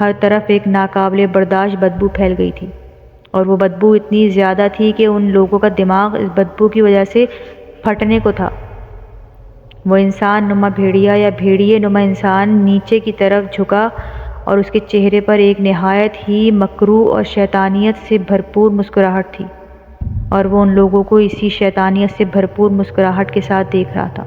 ہر طرف ایک ناقابل برداشت بدبو پھیل گئی تھی، اور وہ بدبو اتنی زیادہ تھی کہ ان لوگوں کا دماغ اس بدبو کی وجہ سے پھٹنے کو تھا۔ وہ انسان نما بھیڑیا یا بھیڑیے نما انسان نیچے کی طرف جھکا اور اس کے چہرے پر ایک نہایت ہی مکروہ اور شیطانیت سے بھرپور مسکراہٹ تھی، اور وہ ان لوگوں کو اسی شیطانیت سے بھرپور مسکراہٹ کے ساتھ دیکھ رہا تھا۔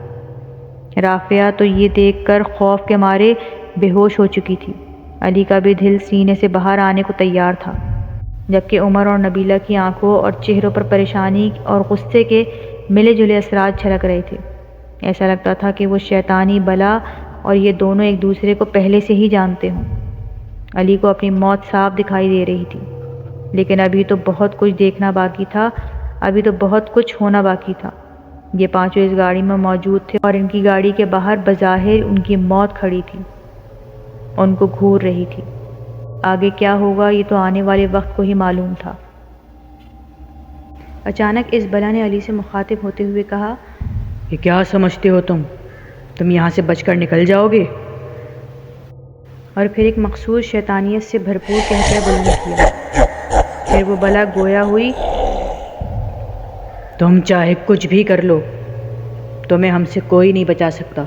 رافعہ تو یہ دیکھ کر خوف کے مارے بے ہوش ہو چکی تھی۔ علی کا بھی دل سینے سے باہر آنے کو تیار تھا، جبکہ عمر اور نبیلہ کی آنکھوں اور چہروں پر پریشانی اور غصے کے ملے جلے اثرات جھلک رہے تھے۔ ایسا لگتا تھا کہ وہ شیطانی بلا اور یہ دونوں ایک دوسرے کو پہلے سے ہی جانتے ہوں۔ علی کو اپنی موت صاف دکھائی دے رہی تھی، لیکن ابھی تو بہت کچھ دیکھنا باقی تھا، ابھی تو بہت کچھ ہونا باقی تھا۔ یہ پانچوں اس گاڑی میں موجود تھے اور ان کی گاڑی کے باہر بظاہر ان کی موت کھڑی تھی، ان کو گھور رہی تھی۔ آگے کیا ہوگا یہ تو آنے والے وقت کو ہی معلوم تھا۔ اچانک اس بلا نے علی سے مخاطب ہوتے ہوئے کہا، یہ کیا سمجھتے ہو تم یہاں سے بچ کر نکل جاؤ گے؟ اور پھر ایک مخصوص شیطانیت سے بھرپور کہکہ بلند کیا۔ پھر وہ بلا گویا ہوئی، تم چاہے کچھ بھی کر لو، تمہیں ہم سے کوئی نہیں بچا سکتا۔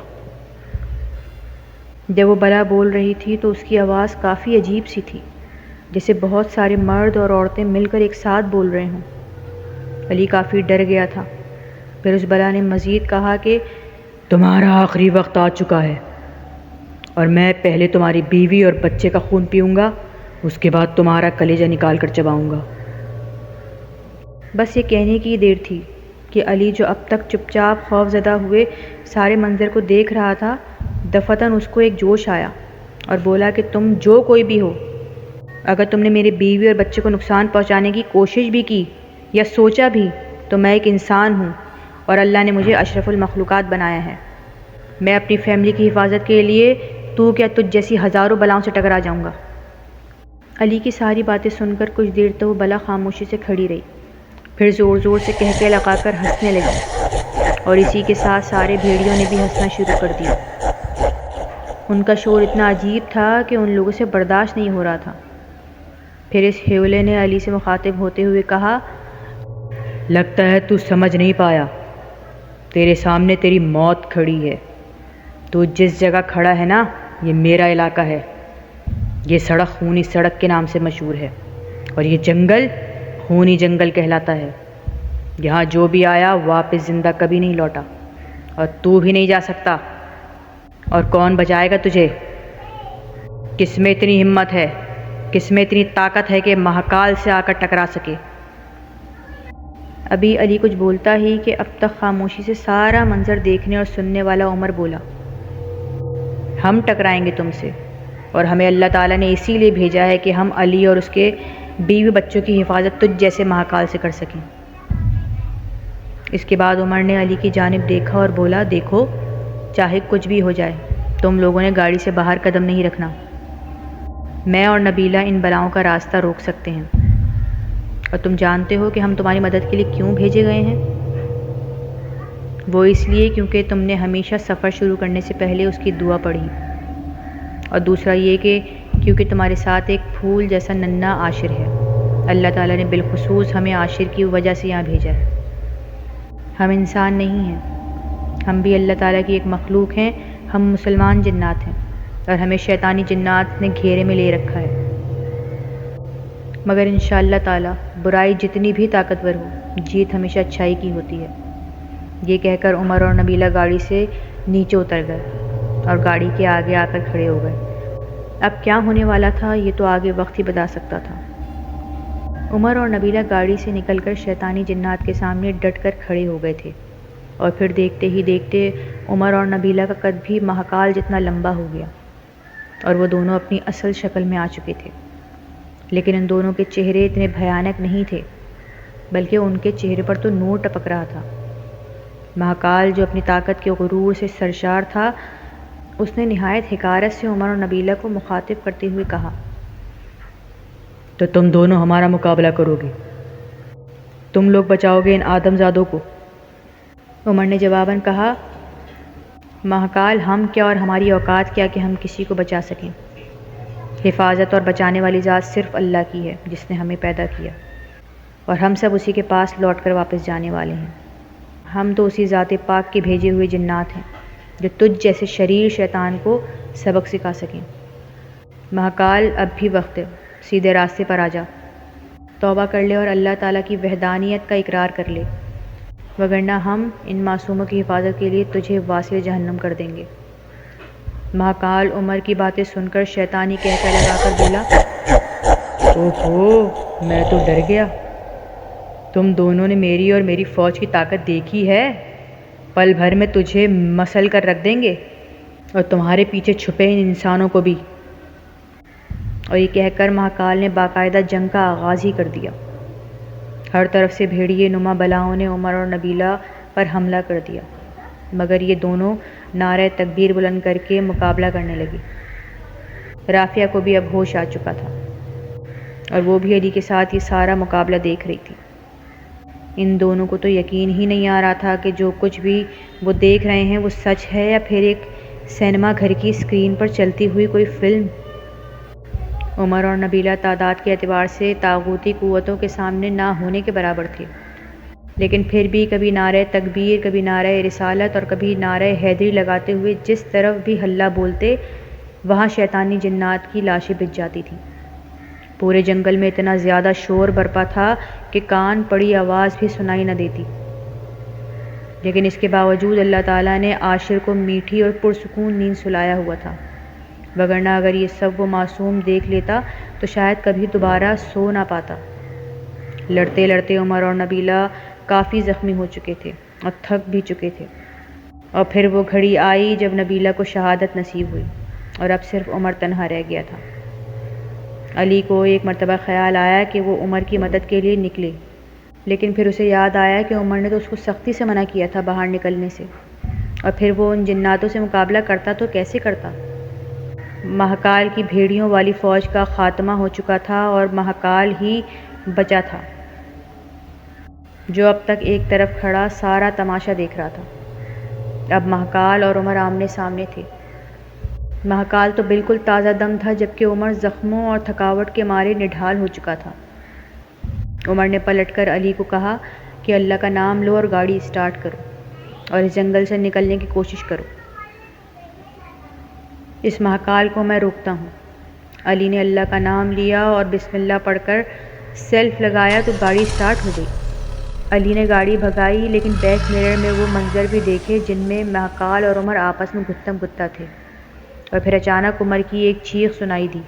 جب وہ بلا بول رہی تھی تو اس کی آواز کافی عجیب سی تھی، جیسے بہت سارے مرد اور عورتیں مل کر ایک ساتھ بول رہے ہوں۔ علی کافی ڈر گیا تھا۔ پھر اس بلا نے مزید کہا کہ تمہارا آخری وقت آ چکا ہے، اور میں پہلے تمہاری بیوی اور بچے کا خون پیوں گا، اس کے بعد تمہارا کلیجہ نکال کر چباؤں گا۔ بس یہ کہنے کی دیر تھی کہ علی جو اب تک چپ چاپ خوف زدہ ہوئے سارے منظر کو دیکھ رہا تھا، دفعتاً اس کو ایک جوش آیا اور بولا کہ تم جو کوئی بھی ہو، اگر تم نے میری بیوی اور بچے کو نقصان پہنچانے کی کوشش بھی کی یا سوچا بھی، تو میں ایک انسان ہوں اور اللہ نے مجھے اشرف المخلوقات بنایا ہے۔ میں اپنی فیملی کی حفاظت کے لیے تو کیا تجھ جیسی ہزاروں بلاؤں سے ٹکرا جاؤں گا۔ علی کی ساری باتیں سن کر کچھ دیر تو وہ بلا خاموشی سے کھڑی رہی، پھر زور زور سے کہکے لگا کر ہنسنے لگی، اور اسی کے ساتھ سارے بھیڑیوں نے بھی ہنسنا شروع کر دیا۔ ان کا شور اتنا عجیب تھا کہ ان لوگوں سے برداشت نہیں ہو رہا تھا۔ پھر اس ہیولے نے علی سے مخاطب ہوتے ہوئے کہا، لگتا ہے تو سمجھ نہیں پایا، تیرے سامنے تیری موت کھڑی ہے۔ تو جس جگہ کھڑا ہے نا، یہ میرا علاقہ ہے۔ یہ سڑک خونی سڑک کے نام سے مشہور ہے، اور یہ جنگل خونی جنگل کہلاتا ہے۔ یہاں جو بھی آیا واپس زندہ کبھی نہیں لوٹا، اور تو بھی نہیں جا سکتا۔ اور کون بچائے گا تجھے؟ کس میں اتنی ہمت ہے، کس میں اتنی طاقت ہے کہ مہاکال سے آ کر ٹکرا سکے؟ ابھی علی کچھ بولتا ہی کہ اب تک خاموشی سے سارا منظر دیکھنے اور سننے والا عمر بولا، ہم ٹکرائیں گے تم سے، اور ہمیں اللہ تعالیٰ نے اسی لیے بھیجا ہے کہ ہم علی اور اس کے بیوی بچوں کی حفاظت تجھ جیسے مہاکال سے کر سکیں۔ اس کے بعد عمر نے علی کی جانب دیکھا اور بولا، دیکھو، چاہے کچھ بھی ہو جائے، تم لوگوں نے گاڑی سے باہر قدم نہیں رکھنا۔ میں اور نبیلہ ان بلاؤں کا راستہ روک سکتے ہیں، اور تم جانتے ہو کہ ہم تمہاری مدد کے لیے کیوں بھیجے گئے ہیں؟ وہ اس لیے کیونکہ تم نے ہمیشہ سفر شروع کرنے سے پہلے اس کی دعا پڑھی، اور دوسرا یہ کہ کیونکہ تمہارے ساتھ ایک پھول جیسا ننھا عاشر ہے۔ اللہ تعالیٰ نے بالخصوص ہمیں عاشر کی وجہ سے یہاں بھیجا ہے۔ ہم انسان نہیں ہیں، ہم بھی اللہ تعالیٰ کی ایک مخلوق ہیں، ہم مسلمان جنات ہیں، اور ہمیں شیطانی جنات نے گھیرے میں لے رکھا ہے۔ مگر انشاءاللہ تعالیٰ برائی جتنی بھی طاقتور ہو، جیت ہمیشہ اچھائی کی ہوتی ہے۔ یہ کہہ کر عمر اور نبیلہ گاڑی سے نیچے اتر گئے اور گاڑی کے آگے آ کر کھڑے ہو گئے۔ اب کیا ہونے والا تھا یہ تو آگے وقت ہی بتا سکتا تھا۔ عمر اور نبیلہ گاڑی سے نکل کر شیطانی جنات کے سامنے ڈٹ کر کھڑے ہو گئے تھے، اور پھر دیکھتے ہی دیکھتے عمر اور نبیلہ کا قد بھی مہاکال جتنا لمبا ہو گیا، اور وہ دونوں اپنی اصل شکل میں آ چکے تھے۔ لیکن ان دونوں کے چہرے اتنے بھیانک نہیں تھے، بلکہ ان کے چہرے پر تو نور ٹپک رہا تھا۔ مہاکال جو اپنی طاقت کے غرور سے سرشار تھا، اس نے نہایت حقارت سے عمر اور نبیلہ کو مخاطب کرتے ہوئے کہا، تو تم دونوں ہمارا مقابلہ کرو گے؟ تم لوگ بچاؤ گے ان آدم زادوں کو؟ عمر نے جواباً کہا، مہاکال ہم کیا اور ہماری اوقات کیا کہ ہم کسی کو بچا سکیں؟ حفاظت اور بچانے والی ذات صرف اللہ کی ہے جس نے ہمیں پیدا کیا، اور ہم سب اسی کے پاس لوٹ کر واپس جانے والے ہیں۔ ہم تو اسی ذات پاک کے بھیجے ہوئے جنات ہیں جو تجھ جیسے شریر شیطان کو سبق سکھا سکیں۔ مہاکال اب بھی وقت ہے، سیدھے راستے پر آ جا، توبہ کر لے اور اللہ تعالیٰ کی وحدانیت کا اقرار کر لے، وگرنہ ہم ان معصوموں کی حفاظت کے لیے تجھے واسع جہنم کر دیں گے۔ مہاکال عمر کی باتیں سن کر شیطانی کہکا لگا کر بولا، اوہو، میں تو ڈر گیا۔ تم دونوں نے میری اور میری فوج کی طاقت دیکھی ہے، پل بھر میں تجھے مسل کر رکھ دیں گے اور تمہارے پیچھے چھپے ان انسانوں کو بھی۔ اور یہ کہہ کر مہاکال نے باقاعدہ جنگ کا آغاز ہی کر دیا۔ ہر طرف سے بھیڑیے نما بلاؤں نے عمر اور نبیلہ پر حملہ کر دیا، مگر یہ دونوں نعرہ تکبیر بلند کر کے مقابلہ کرنے لگی۔ رافیہ کو بھی اب ہوش آ چکا تھا اور وہ بھی علی کے ساتھ یہ سارا مقابلہ دیکھ رہی تھی۔ ان دونوں کو تو یقین ہی نہیں آ رہا تھا کہ جو کچھ بھی وہ دیکھ رہے ہیں وہ سچ ہے یا پھر ایک سینما گھر کی اسکرین پر چلتی ہوئی کوئی فلم۔ عمر اور نبیلہ تعداد کے اعتبار سے طاغوتی قوتوں کے سامنے نہ ہونے کے برابر تھے، لیکن پھر بھی کبھی نعرہ تکبیر، کبھی نعرہ رسالت اور کبھی نعرہ حیدری لگاتے ہوئے جس طرف بھی ہلہ بولتے وہاں شیطانی جنات کی لاشیں بچھ جاتی تھیں۔ پورے جنگل میں اتنا زیادہ شور برپا تھا کہ کان پڑی آواز بھی سنائی نہ دیتی، لیکن اس کے باوجود اللہ تعالیٰ نے عاشر کو میٹھی اور پرسکون نیند سلایا ہوا تھا، وگرنہ اگر یہ سب وہ معصوم دیکھ لیتا تو شاید کبھی دوبارہ سو نہ پاتا۔ لڑتے لڑتے عمر اور نبیلہ کافی زخمی ہو چکے تھے اور تھک بھی چکے تھے، اور پھر وہ گھڑی آئی جب نبیلہ کو شہادت نصیب ہوئی اور اب صرف عمر تنہا رہ گیا تھا۔ علی کو ایک مرتبہ خیال آیا کہ وہ عمر کی مدد کے لیے نکلے، لیکن پھر اسے یاد آیا کہ عمر نے تو اس کو سختی سے منع کیا تھا باہر نکلنے سے، اور پھر وہ ان جناتوں سے مقابلہ کرتا تو کیسے کرتا؟ مہاکال کی بھیڑیوں والی فوج کا خاتمہ ہو چکا تھا اور مہاکال ہی بچا تھا جو اب تک ایک طرف کھڑا سارا تماشا دیکھ رہا تھا۔ اب مہاکال اور عمر آمنے سامنے تھے۔ مہاکال تو بالکل تازہ دم تھا، جبکہ عمر زخموں اور تھکاوٹ کے مارے نڈھال ہو چکا تھا۔ عمر نے پلٹ کر علی کو کہا کہ اللہ کا نام لو اور گاڑی اسٹارٹ کرو اور اس جنگل سے نکلنے کی کوشش کرو۔ اس مہاکال کو میں روکتا ہوں۔ علی نے اللہ کا نام لیا اور بسم اللہ پڑھ کر سیلف لگایا تو گاڑی اسٹارٹ ہو گئی۔ علی نے گاڑی بھگائی، لیکن بیک مرر میں وہ منظر بھی دیکھے جن میں مہاکال اور عمر آپس میں گھتم گھتا تھے، اور پھر اچانک عمر کی ایک چیخ سنائی دی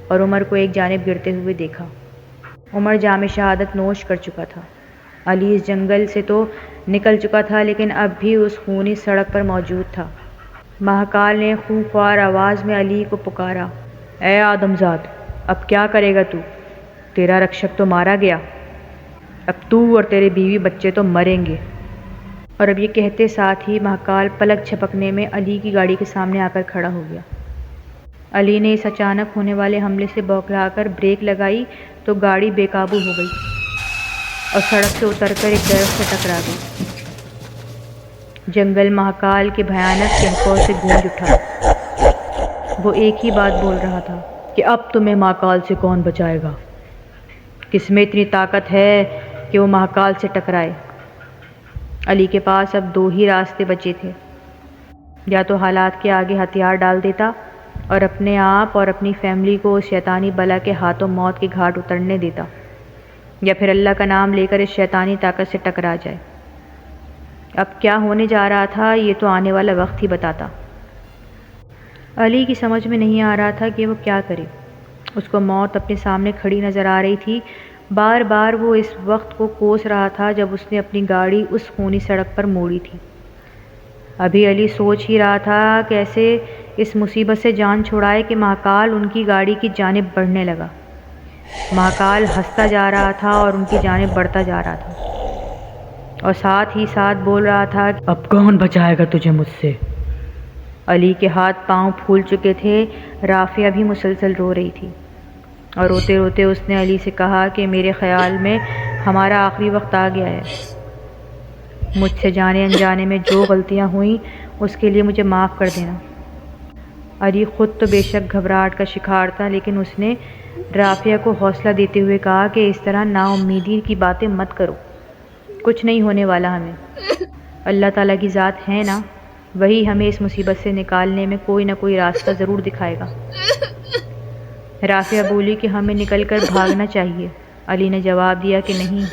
اور عمر کو ایک جانب گرتے ہوئے دیکھا۔ عمر جام شہادت نوش کر چکا تھا۔ علی اس جنگل سے تو نکل چکا تھا، لیکن اب بھی اس خونی سڑک پر موجود تھا۔ مہاکال نے خوفوار آواز میں علی کو پکارا، اے آدم زاد، اب کیا کرے گا تو؟ تیرا رکشک تو مارا گیا، اب تو اور تیرے بیوی بچے تو مریں گے۔ اور اب یہ کہتے ساتھ ہی مہاکال پلک جھپکنے میں علی کی گاڑی کے سامنے آ کر کھڑا ہو گیا۔ علی نے اس اچانک ہونے والے حملے سے بوکھلا کر بریک لگائی تو گاڑی بے قابو ہو گئی اور سڑک سے اتر کر ایک درخت سے ٹکرا گئی۔ جنگل مہاکال کے بھیانک چہکوں سے گونج اٹھا۔ وہ ایک ہی بات بول رہا تھا کہ اب تمہیں مہاکال سے کون بچائے گا؟ کس میں اتنی طاقت ہے کہ وہ مہاکال سے ٹکرائے؟ علی کے پاس اب دو ہی راستے بچے تھے، یا تو حالات کے آگے ہتھیار ڈال دیتا اور اپنے آپ اور اپنی فیملی کو اس شیطانی بلا کے ہاتھوں موت کے گھاٹ اترنے دیتا، یا پھر اللہ کا نام لے کر اس شیطانی طاقت سے ٹکرا جائے۔ اب کیا ہونے جا رہا تھا یہ تو آنے والا وقت ہی بتاتا۔ علی کی سمجھ میں نہیں آ رہا تھا کہ وہ کیا کرے۔ اس کو موت اپنے سامنے کھڑی نظر آ رہی تھی۔ بار بار وہ اس وقت کو کوس رہا تھا جب اس نے اپنی گاڑی اس خونی سڑک پر موڑی تھی۔ ابھی علی سوچ ہی رہا تھا کیسے اس مصیبت سے جان چھڑائے کہ مہاکال ان کی گاڑی کی جانب بڑھنے لگا۔ مہاکال ہنستا جا رہا تھا اور ان کی جانب بڑھتا جا رہا تھا، اور ساتھ ہی ساتھ بول رہا تھا، اب کون بچائے گا تجھے مجھ سے؟ علی کے ہاتھ پاؤں پھول چکے تھے۔ رافیہ بھی مسلسل رو رہی تھی، اور روتے روتے اس نے علی سے کہا کہ میرے خیال میں ہمارا آخری وقت آ گیا ہے۔ مجھ سے جانے انجانے میں جو غلطیاں ہوئیں اس کے لیے مجھے معاف کر دینا۔ علی خود تو بے شک گھبراہٹ کا شکار تھا، لیکن اس نے رافعہ کو حوصلہ دیتے ہوئے کہا کہ اس طرح نا امیدی کی باتیں مت کرو، کچھ نہیں ہونے والا ہمیں، اللہ تعالیٰ کی ذات ہے نا، وہی ہمیں اس مصیبت سے نکالنے میں کوئی نہ کوئی راستہ ضرور دکھائے گا۔ رافعہ بولی کہ ہمیں نکل کر بھاگنا چاہیے۔ علی نے جواب دیا کہ نہیں،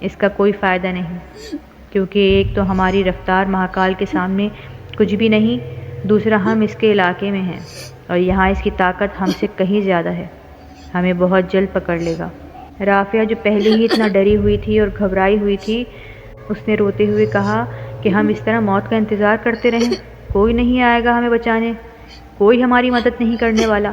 اس کا کوئی فائدہ نہیں، کیونکہ ایک تو ہماری رفتار مہاکال کے سامنے کچھ بھی نہیں، دوسرا ہم اس کے علاقے میں ہیں اور یہاں اس کی طاقت ہم سے کہیں زیادہ ہے، ہمیں بہت جلد پکڑ لے گا۔ رافعہ جو پہلے ہی اتنا ڈری ہوئی تھی اور گھبرائی ہوئی تھی، اس نے روتے ہوئے کہا کہ ہم اس طرح موت کا انتظار کرتے رہیں، کوئی نہیں آئے گا ہمیں بچانے، کوئی ہماری مدد نہیں کرنے والا۔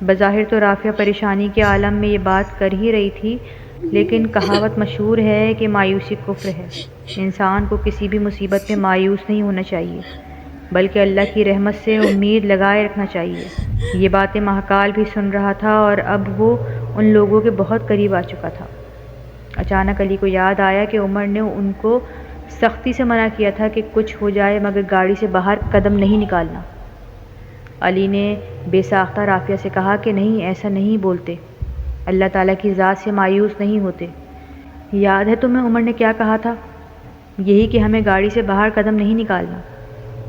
بظاہر تو رافعہ پریشانی کے عالم میں یہ بات کر ہی رہی تھی، لیکن کہاوت مشہور ہے کہ مایوسی کفر ہے۔ انسان کو کسی بھی مصیبت میں مایوس نہیں ہونا چاہیے، بلکہ اللہ کی رحمت سے امید لگائے رکھنا چاہیے۔ یہ باتیں مہاکال بھی سن رہا تھا اور اب وہ ان لوگوں کے بہت قریب آ چکا تھا۔ اچانک علی کو یاد آیا کہ عمر نے ان کو سختی سے منع کیا تھا کہ کچھ ہو جائے مگر گاڑی سے باہر قدم نہیں نکالنا۔ علی نے بے ساختہ رافعہ سے کہا کہ نہیں، ایسا نہیں بولتے، اللہ تعالیٰ کی ذات سے مایوس نہیں ہوتے۔ یاد ہے تمہیں عمر نے کیا کہا تھا؟ یہی کہ ہمیں گاڑی سے باہر قدم نہیں نکالنا،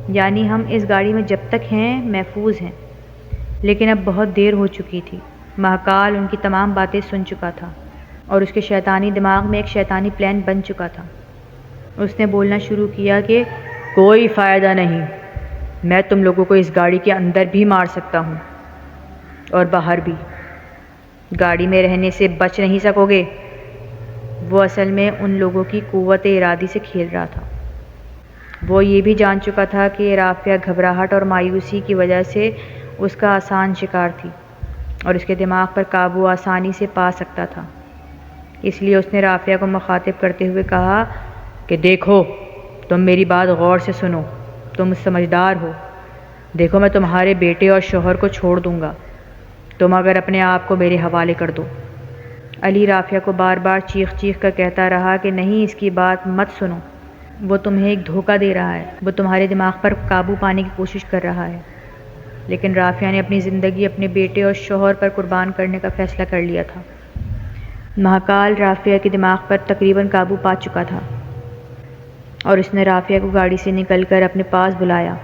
یعنی ہم اس گاڑی میں جب تک ہیں محفوظ ہیں۔ لیکن اب بہت دیر ہو چکی تھی، مہاکال ان کی تمام باتیں سن چکا تھا اور اس کے شیطانی دماغ میں ایک شیطانی پلان بن چکا تھا۔ اس نے بولنا شروع کیا کہ کوئی فائدہ نہیں، میں تم لوگوں کو اس گاڑی کے اندر بھی مار سکتا ہوں اور باہر بھی، گاڑی میں رہنے سے بچ نہیں سکو گے۔ وہ اصل میں ان لوگوں کی قوت ارادی سے کھیل رہا تھا۔ وہ یہ بھی جان چکا تھا کہ رافعہ گھبراہٹ اور مایوسی کی وجہ سے اس کا آسان شکار تھی اور اس کے دماغ پر قابو آسانی سے پا سکتا تھا۔ اس لیے اس نے رافعہ کو مخاطب کرتے ہوئے کہا کہ دیکھو، تم میری بات غور سے سنو، تم سمجھدار ہو، دیکھو میں تمہارے بیٹے اور شوہر کو چھوڑ دوں گا، تم اگر اپنے آپ کو میرے حوالے کر دو۔ علی رافعہ کو بار بار چیخ چیخ کر کہتا رہا کہ نہیں، اس کی بات مت سنو، وہ تمہیں ایک دھوکہ دے رہا ہے، وہ تمہارے دماغ پر قابو پانے کی کوشش کر رہا ہے۔ لیکن رافعہ نے اپنی زندگی اپنے بیٹے اور شوہر پر قربان کرنے کا فیصلہ کر لیا تھا۔ مہاکال رافعہ کے دماغ پر تقریباً قابو پا چکا تھا اور اس نے رافعہ کو گاڑی سے نکل کر اپنے پاس بلایا۔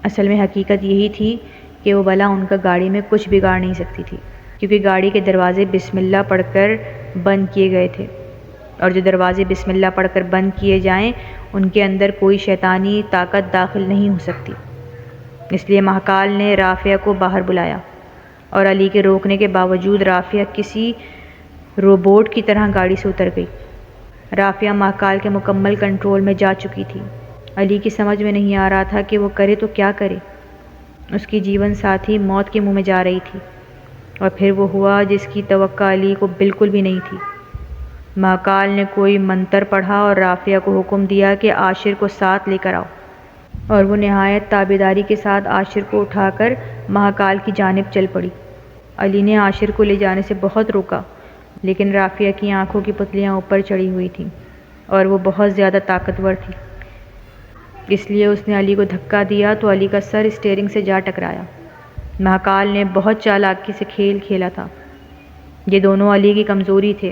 اصل میں حقیقت یہی تھی کہ وہ بلا ان کا گاڑی میں کچھ بگاڑ نہیں سکتی تھی، کیونکہ گاڑی کے دروازے بسم اللہ پڑھ کر بند کیے گئے تھے، اور جو دروازے بسم اللہ پڑھ کر بند کیے جائیں ان کے اندر کوئی شیطانی طاقت داخل نہیں ہو سکتی۔ اس لیے مہاکال نے رافعہ کو باہر بلایا اور علی کے روکنے کے باوجود رافعہ کسی روبوٹ کی طرح گاڑی سے اتر گئی۔ رافعہ مہاکال کے مکمل کنٹرول میں جا چکی تھی۔ علی کی سمجھ میں نہیں آ رہا تھا کہ وہ کرے تو کیا کرے۔ اس کی جیون ساتھی موت کے منہ میں جا رہی تھی اور پھر وہ ہوا جس کی توقع علی کو بالکل بھی نہیں تھی۔ مہاکال نے کوئی منتر پڑھا اور رافعہ کو حکم دیا کہ عاشر کو ساتھ لے کر آؤ، اور وہ نہایت تابعداری کے ساتھ عاشر کو اٹھا کر مہاکال کی جانب چل پڑی۔ علی نے عاشر کو لے جانے سے بہت روکا، لیکن رافعہ کی آنکھوں کی پتلیاں اوپر چڑھی ہوئی تھیں اور وہ بہت زیادہ طاقتور تھی، اس لیے اس نے علی کو دھکا دیا تو علی کا سر اسٹیئرنگ سے جا ٹکرایا۔ مہاکال نے بہت چالاکی سے کھیل کھیلا تھا، یہ دونوں علی کی کمزوری تھے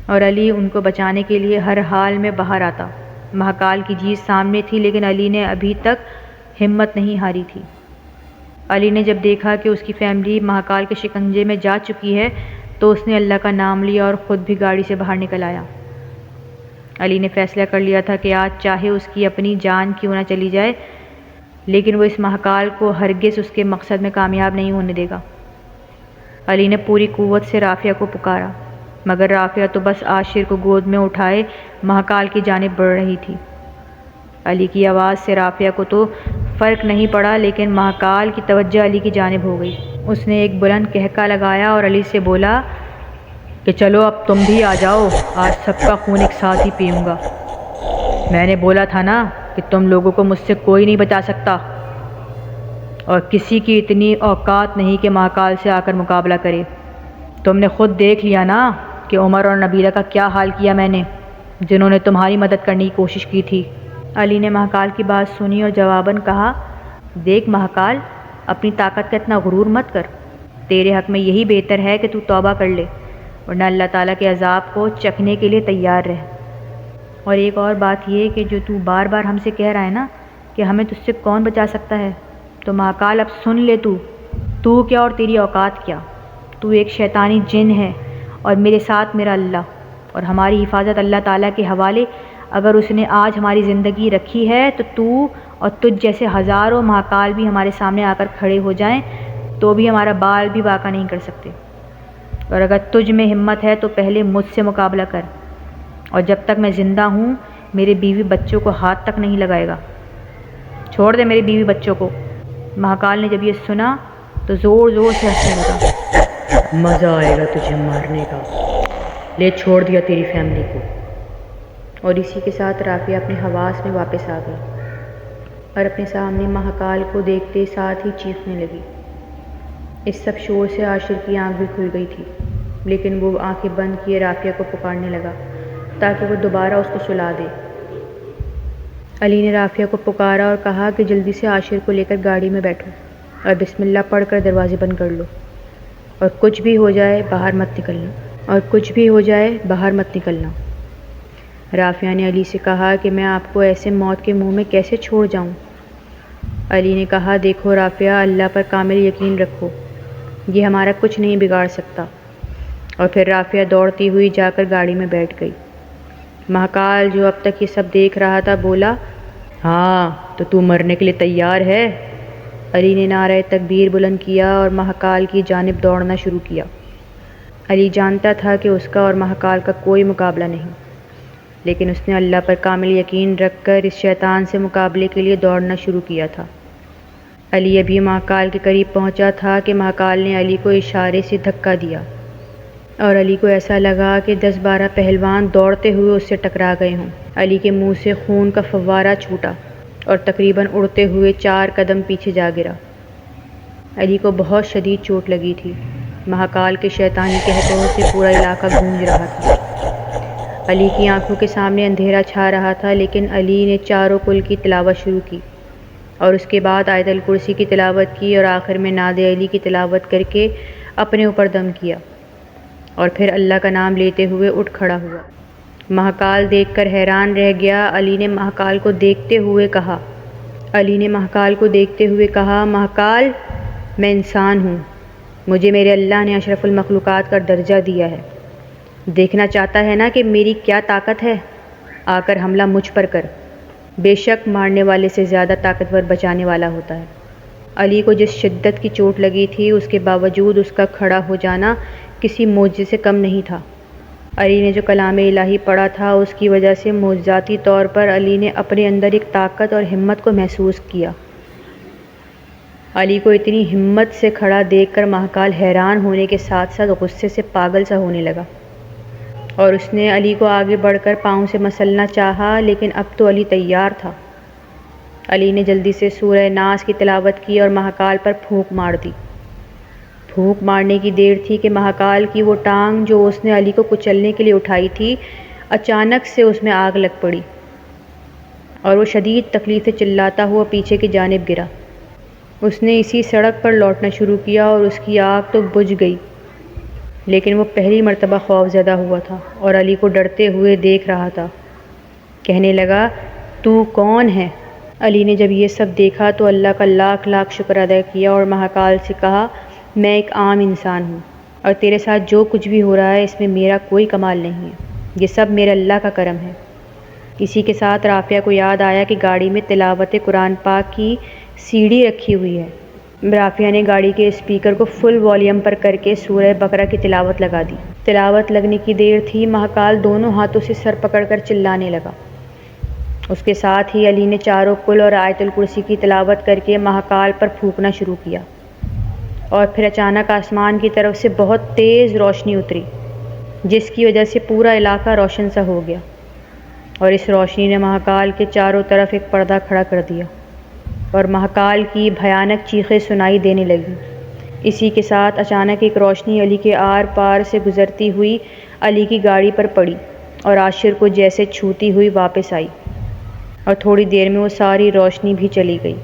اور علی ان کو بچانے کے لیے ہر حال میں باہر آتا۔ مہاکال کی جیت سامنے تھی، لیکن علی نے ابھی تک ہمت نہیں ہاری تھی۔ علی نے جب دیکھا کہ اس کی فیملی مہاکال کے شکنجے میں جا چکی ہے تو اس نے اللہ کا نام لیا اور خود بھی گاڑی سے باہر نکل آیا۔ علی نے فیصلہ کر لیا تھا کہ آج چاہے اس کی اپنی جان کیوں نہ چلی جائے، لیکن وہ اس مہاکال کو ہرگز اس کے مقصد میں کامیاب نہیں ہونے دے گا۔ علی نے پوری قوت سے رافعہ کو پکارا، مگر رافعہ تو بس عاشر کو گود میں اٹھائے مہاکال کی جانب بڑھ رہی تھی۔ علی کی آواز سے رافعہ کو تو فرق نہیں پڑا، لیکن مہاکال کی توجہ علی کی جانب ہو گئی۔ اس نے ایک بلند قہقہ لگایا اور علی سے بولا کہ چلو اب تم بھی آ جاؤ، آج سب کا خون ایک ساتھ ہی پیوں گا۔ میں نے بولا تھا نا کہ تم لوگوں کو مجھ سے کوئی نہیں بچا سکتا، اور کسی کی اتنی اوقات نہیں کہ مہاکال سے آ کر مقابلہ کرے۔ تم نے خود دیکھ لیا نا کہ عمر اور نبیلہ کا کیا حال کیا میں نے، جنہوں نے تمہاری مدد کرنے کی کوشش کی تھی۔ علی نے مہاکال کی بات سنی اور جواباً کہا دیکھ مہاکال، اپنی طاقت کا اتنا غرور مت کر، تیرے حق میں یہی بہتر ہے کہ تو توبہ کر لے، ورنہ اللہ تعالیٰ کے عذاب کو چکھنے کے لیے تیار رہ۔ اور ایک اور بات یہ کہ جو تو بار بار ہم سے کہہ رہا ہے نا کہ ہمیں تجھ سے کون بچا سکتا ہے، تو مہاکال اب سن لے، تو کیا اور تیری اوقات کیا، تو ایک شیطانی جن ہے اور میرے ساتھ میرا اللہ، اور ہماری حفاظت اللہ تعالیٰ کے حوالے۔ اگر اس نے آج ہماری زندگی رکھی ہے تو اور تجھ جیسے ہزاروں مہاکال بھی ہمارے سامنے آ کر کھڑے ہو جائیں تو بھی ہمارا بال بھی باقا نہیں کر سکتے، اور اگر تجھ میں ہمت ہے تو پہلے مجھ سے مقابلہ کر، اور جب تک میں زندہ ہوں میرے بیوی بچوں کو ہاتھ تک نہیں لگائے گا، چھوڑ دے میرے بیوی بچوں کو۔ مہاکال نے جب یہ سنا تو زور زور سے ہنسنے لگا۔ مزہ آئے گا تجھے مارنے کا، لے چھوڑ دیا تیری فیملی کو۔ اور اسی کے ساتھ رافعہ اپنے حواس میں واپس آ گئی اور اپنے سامنے مہاکال کو دیکھتے ساتھ ہی چیخنے لگی۔ اس سب شور سے عاشر کی آنکھ بھی کھل گئی تھی، لیکن وہ آنکھیں بند کیے رافعہ کو پکارنے لگا تاکہ وہ دوبارہ اس کو سلا دے۔ علی نے رافعہ کو پکارا اور کہا کہ جلدی سے عاشر کو لے کر گاڑی میں بیٹھو اور بسم اللہ پڑھ کر دروازے بند کر لو، اور کچھ بھی ہو جائے باہر مت نکلنا۔ رافعہ نے علی سے کہا کہ میں آپ کو ایسے موت کے منہ میں کیسے چھوڑ جاؤں؟ علی نے کہا دیکھو رافعہ، اللہ پر کامل یقین رکھو، یہ ہمارا کچھ نہیں بگاڑ سکتا۔ اور پھر رافعہ دوڑتی ہوئی جا کر گاڑی میں بیٹھ گئی۔ مہاکال جو اب تک یہ سب دیکھ رہا تھا بولا، ہاں تو مرنے کے لیے تیار ہے؟ علی نے نعرہ تکبیر بلند کیا اور مہاکال کی جانب دوڑنا شروع کیا۔ علی جانتا تھا کہ اس کا اور مہاکال کا کوئی مقابلہ نہیں، لیکن اس نے اللہ پر کامل یقین رکھ کر اس شیطان سے مقابلے کے لیے دوڑنا شروع کیا تھا۔ علی ابھی مہاکال کے قریب پہنچا تھا کہ مہاکال نے علی کو اشارے سے دھکا دیا، اور علی کو ایسا لگا کہ 10-12 پہلوان دوڑتے ہوئے اس سے ٹکرا گئے ہوں۔ علی کے منہ سے خون کا فوارہ چھوٹا اور تقریباً اڑتے ہوئے 4 قدم پیچھے جا گرا۔ علی کو بہت شدید چوٹ لگی تھی۔ مہاکال کے شیطانی قہقہوں سے پورا علاقہ گونج رہا تھا۔ علی کی آنکھوں کے سامنے اندھیرا چھا رہا تھا، لیکن علی نے چاروں کل کی تلاوت شروع کی، اور اس کے بعد آیت الکرسی کی تلاوت کی، اور آخر میں نعت علی کی تلاوت کر کے اپنے اوپر دم کیا، اور پھر اللہ کا نام لیتے ہوئے اٹھ کھڑا ہوا۔ مہاکال دیکھ کر حیران رہ گیا۔ علی نے مہاکال کو دیکھتے ہوئے کہا، مہاکال، میں انسان ہوں، مجھے میرے اللہ نے اشرف المخلوقات کا درجہ دیا ہے، دیکھنا چاہتا ہے نا کہ میری کیا طاقت ہے؟ آ کر حملہ مجھ پر کر، بے شک مارنے والے سے زیادہ طاقتور بچانے والا ہوتا ہے۔ علی کو جس شدت کی چوٹ لگی تھی اس کے باوجود اس کا کھڑا ہو جانا کسی معجزے سے کم نہیں تھا۔ علی نے جو کلام الہی پڑھا تھا اس کی وجہ سے معجزاتی طور پر علی نے اپنے اندر ایک طاقت اور ہمت کو محسوس کیا۔ علی کو اتنی ہمت سے کھڑا دیکھ کر مہاکال حیران ہونے کے ساتھ ساتھ غصے سے پاگل سا ہونے لگا، اور اس نے علی کو آگے بڑھ کر پاؤں سے مسلنا چاہا، لیکن اب تو علی تیار تھا۔ علی نے جلدی سے سورہ ناس کی تلاوت کی اور مہاکال پر پھونک مار دی۔ پھونک مارنے کی دیر تھی کہ مہاکال کی وہ ٹانگ جو اس نے علی کو کچلنے کے لیے اٹھائی تھی، اچانک سے اس میں آگ لگ پڑی، اور وہ شدید تکلیف سے چلاتا ہوا پیچھے کی جانب گرا۔ اس نے اسی سڑک پر لوٹنا شروع کیا اور اس کی آگ تو بجھ گئی، لیکن وہ پہلی مرتبہ خوف زدہ ہوا تھا اور علی کو ڈرتے ہوئے دیکھ رہا تھا۔ کہنے لگا، تو کون ہے؟ علی نے جب یہ سب دیکھا تو اللہ کا لاکھ لاکھ شکر ادا کیا اور مہاکال سے کہا، میں ایک عام انسان ہوں، اور تیرے ساتھ جو کچھ بھی ہو رہا ہے اس میں میرا کوئی کمال نہیں ہے، یہ سب میرے اللہ کا کرم ہے۔ اسی کے ساتھ رافعہ کو یاد آیا کہ گاڑی میں تلاوت قرآن پاک کی سیڑھی رکھی ہوئی ہے۔ رافعہ نے گاڑی کے اسپیکر کو فل والیوم پر کر کے سورہ بقرہ کی تلاوت لگا دی۔ تلاوت لگنے کی دیر تھی، مہاکال دونوں ہاتھوں سے سر پکڑ کر چلانے لگا۔ اس کے ساتھ ہی علی نے چاروں کل اور آیت الکرسی کی تلاوت کر کے مہاکال پر پھونکنا شروع کیا، اور پھر اچانک آسمان کی طرف سے بہت تیز روشنی اتری، جس کی وجہ سے پورا علاقہ روشن سا ہو گیا، اور اس روشنی نے مہاکال کے چاروں طرف ایک پردہ کھڑا کر دیا، اور مہاکال کی بھیانک چیخیں سنائی دینے لگیں۔ اسی کے ساتھ اچانک ایک روشنی علی کے آر پار سے گزرتی ہوئی علی کی گاڑی پر پڑی اور عاشر کو جیسے چھوتی ہوئی واپس آئی، اور تھوڑی دیر میں وہ ساری روشنی بھی چلی گئی۔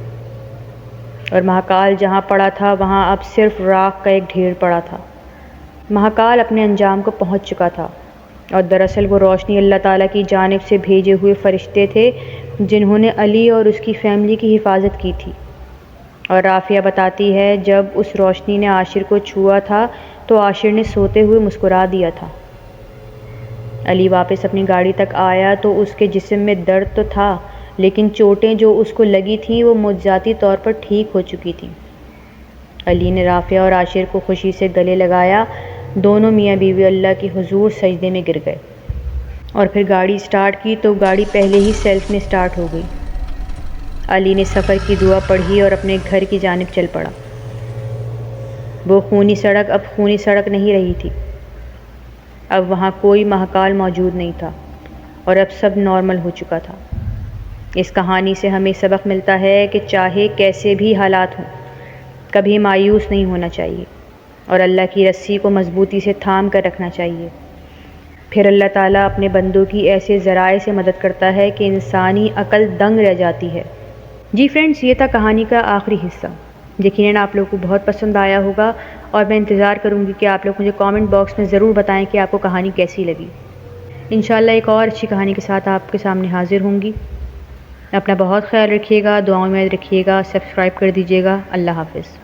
اور مہاکال جہاں پڑا تھا وہاں اب صرف راکھ کا ایک ڈھیر پڑا تھا۔ مہاکال اپنے انجام کو پہنچ چکا تھا، اور دراصل وہ روشنی اللہ تعالیٰ کی جانب سے بھیجے ہوئے فرشتے تھے جنہوں نے علی اور اس کی فیملی کی حفاظت کی تھی۔ اور رافعہ بتاتی ہے جب اس روشنی نے عاشر کو چھوا تھا تو عاشر نے سوتے ہوئے مسکرا دیا تھا۔ علی واپس اپنی گاڑی تک آیا تو اس کے جسم میں درد تو تھا، لیکن چوٹیں جو اس کو لگی تھیں وہ معجزاتی طور پر ٹھیک ہو چکی تھیں۔ علی نے رافعہ اور عاشر کو خوشی سے گلے لگایا۔ دونوں میاں بیوی اللہ کی حضور سجدے میں گر گئے، اور پھر گاڑی سٹارٹ کی تو گاڑی پہلے ہی سیلف میں سٹارٹ ہو گئی۔ علی نے سفر کی دعا پڑھی اور اپنے گھر کی جانب چل پڑا۔ وہ خونی سڑک اب خونی سڑک نہیں رہی تھی۔ اب وہاں کوئی مہاکال موجود نہیں تھا، اور اب سب نارمل ہو چکا تھا۔ اس کہانی سے ہمیں سبق ملتا ہے کہ چاہے کیسے بھی حالات ہوں، کبھی مایوس نہیں ہونا چاہیے، اور اللہ کی رسی کو مضبوطی سے تھام کر رکھنا چاہیے۔ پھر اللہ تعالیٰ اپنے بندوں کی ایسے ذرائع سے مدد کرتا ہے کہ انسانی عقل دنگ رہ جاتی ہے۔ جی فرینڈس، یہ تھا کہانی کا آخری حصہ۔ یقیناً آپ لوگوں کو بہت پسند آیا ہوگا، اور میں انتظار کروں گی کہ آپ لوگ مجھے کامنٹ باکس میں ضرور بتائیں کہ آپ کو کہانی کیسی لگی۔ انشاءاللہ ایک اور اچھی کہانی کے ساتھ آپ کے سامنے حاضر ہوں گی۔ اپنا بہت خیال رکھیے گا، دعاؤں میں یاد رکھیے گا، سبسکرائب کر دیجیے گا۔ اللہ حافظ۔